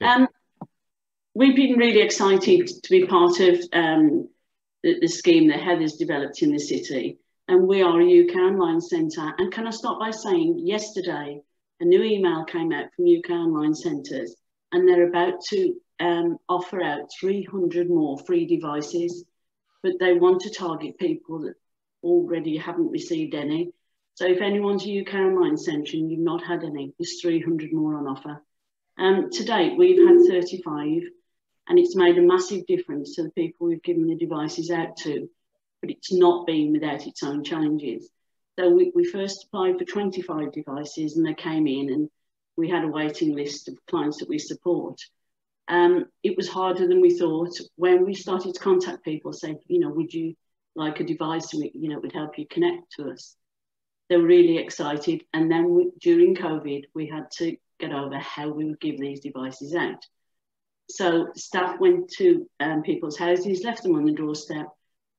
We've been really excited to be part of the scheme that Heather's developed in the city, and we are a UK Online Centre. And can I start by saying, yesterday, a new email came out from UK Online Centres, and they're about to offer out 300 more free devices, but they want to target people that already haven't received any. So if anyone's a UK Online Centre and you've not had any, there's 300 more on offer. To date, we've had 35, and it's made a massive difference to the people we've given the devices out to, but it's not been without its own challenges. So we first applied for 25 devices, and they came in, and we had a waiting list of clients that we support. It was harder than we thought. When we started to contact people, saying, would you like a device, and it would help you connect to us. They were really excited. And then during COVID, we had to get over how we would give these devices out. So staff went to people's houses, left them on the doorstep,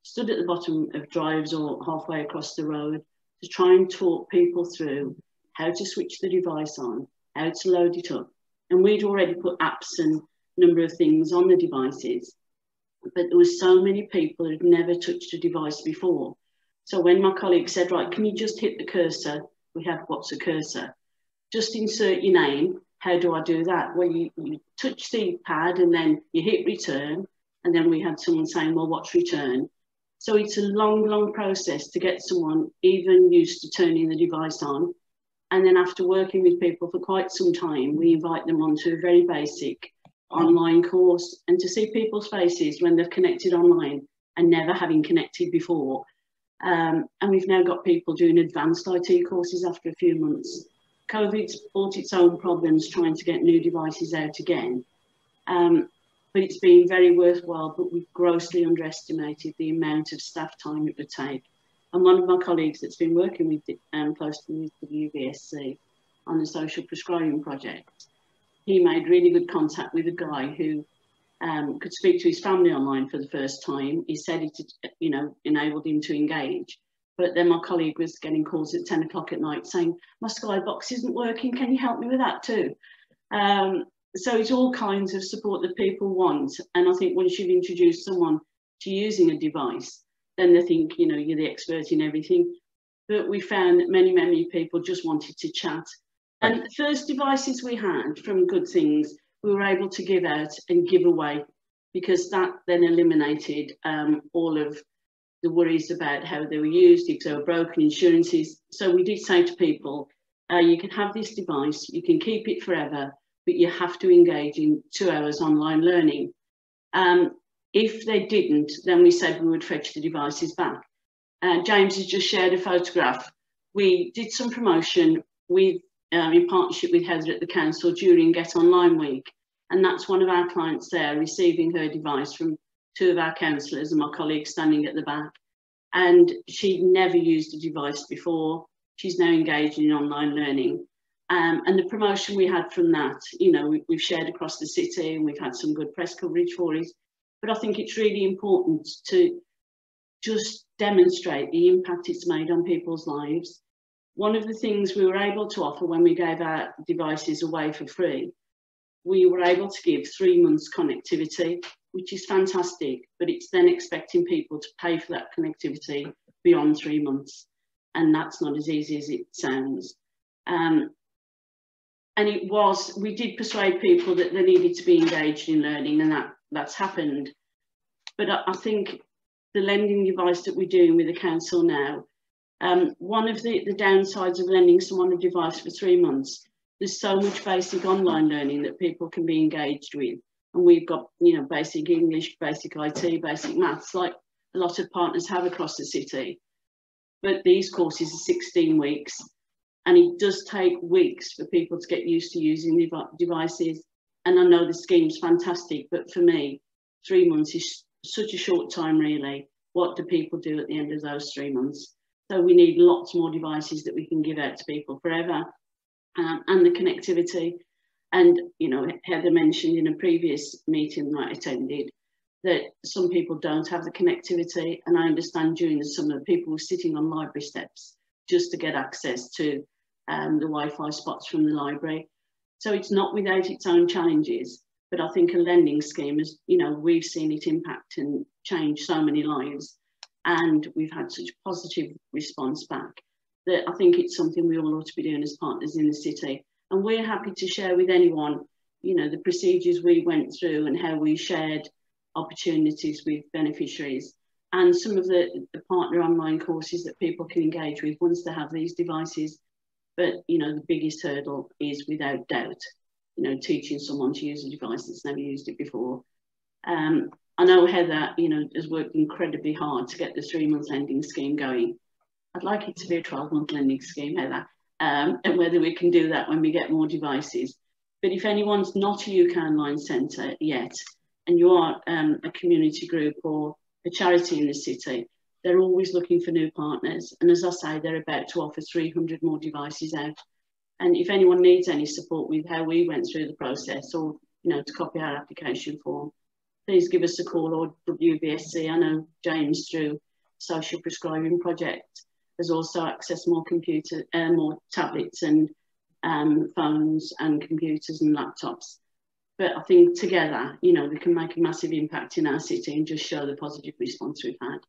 stood at the bottom of drives or halfway across the road to try and talk people through how to switch the device on, how to load it up. And we'd already put apps and a number of things on the devices, but there were so many people who had never touched a device before. So when my colleague said, right, can you just hit the cursor? We have what's a cursor? Just insert your name. How do I do that? Well, you touch the pad and then you hit return. And then we had someone saying, well, what's return? So it's a long, long process to get someone even used to turning the device on. And then after working with people for quite some time, we invite them onto a very basic online course, and to see people's faces when they've connected online and never having connected before. And we've now got people doing advanced IT courses after a few months. COVID's brought its own problems trying to get new devices out again. But it's been very worthwhile, but we've grossly underestimated the amount of staff time it would take. And one of my colleagues that's been working with closely with the UVSC on the social prescribing project, he made really good contact with a guy who could speak to his family online for the first time. He said it, enabled him to engage. But then my colleague was getting calls at 10 o'clock at night saying, my Skybox isn't working, can you help me with that too? So it's all kinds of support that people want. And I think once you've introduced someone to using a device, then they think, you're the expert in everything. But we found that many, many people just wanted to chat. And the first devices we had from Good Things, we were able to give out and give away, because that then eliminated all of the worries about how they were used, if they were broken, insurances. So we did say to people, you can have this device, you can keep it forever, but you have to engage in 2 hours online learning. If they didn't, then we said we would fetch the devices back. James has just shared a photograph. We did some promotion with in partnership with Heather at the council during Get Online Week. And that's one of our clients there receiving her device from 2 of our councillors and my colleague standing at the back. And she'd never used a device before. She's now engaged in online learning. And the promotion we had from that, we've shared across the city, and we've had some good press coverage for it. But I think it's really important to just demonstrate the impact it's made on people's lives. One of the things we were able to offer when we gave our devices away for free, we were able to give 3 months connectivity, which is fantastic, but it's then expecting people to pay for that connectivity beyond 3 months. And that's not as easy as it sounds. And we did persuade people that they needed to be engaged in learning, and that's happened. But I think the lending device that we're doing with the council now, one of the downsides of lending someone a device for 3 months, there's so much basic online learning that people can be engaged with. And we've got, basic English, basic IT, basic maths, like a lot of partners have across the city. But these courses are 16 weeks, and it does take weeks for people to get used to using the devices. And I know the scheme's fantastic, but for me, 3 months is such a short time, really. What do people do at the end of those 3 months? So we need lots more devices that we can give out to people forever, and the connectivity. And, Heather mentioned in a previous meeting that I attended that some people don't have the connectivity. And I understand during the summer, people were sitting on library steps just to get access to the Wi-Fi spots from the library. So it's not without its own challenges. But I think a lending scheme is, you know, we've seen it impact and change so many lives, and we've had such positive response back that I think it's something we all ought to be doing as partners in the city. And we're happy to share with anyone, you know, the procedures we went through and how we shared opportunities with beneficiaries, and some of the partner online courses that people can engage with once they have these devices. But, you know, the biggest hurdle is without doubt, you know, teaching someone to use a device that's never used it before. I know Heather, you know, has worked incredibly hard to get the 3-month lending scheme going. I'd like it to be a 12-month lending scheme, Heather, and whether we can do that when we get more devices. But if anyone's not a UK Online Centre yet, and you are a community group or a charity in the city, they're always looking for new partners. And as I say, they're about to offer 300 more devices out. And if anyone needs any support with how we went through the process, or, you know, to copy our application form, please give us a call, or WBSC. I know James, through Social Prescribing Project, has also accessed more more tablets and phones and computers and laptops. But I think together, you know, we can make a massive impact in our city and just show the positive response we've had.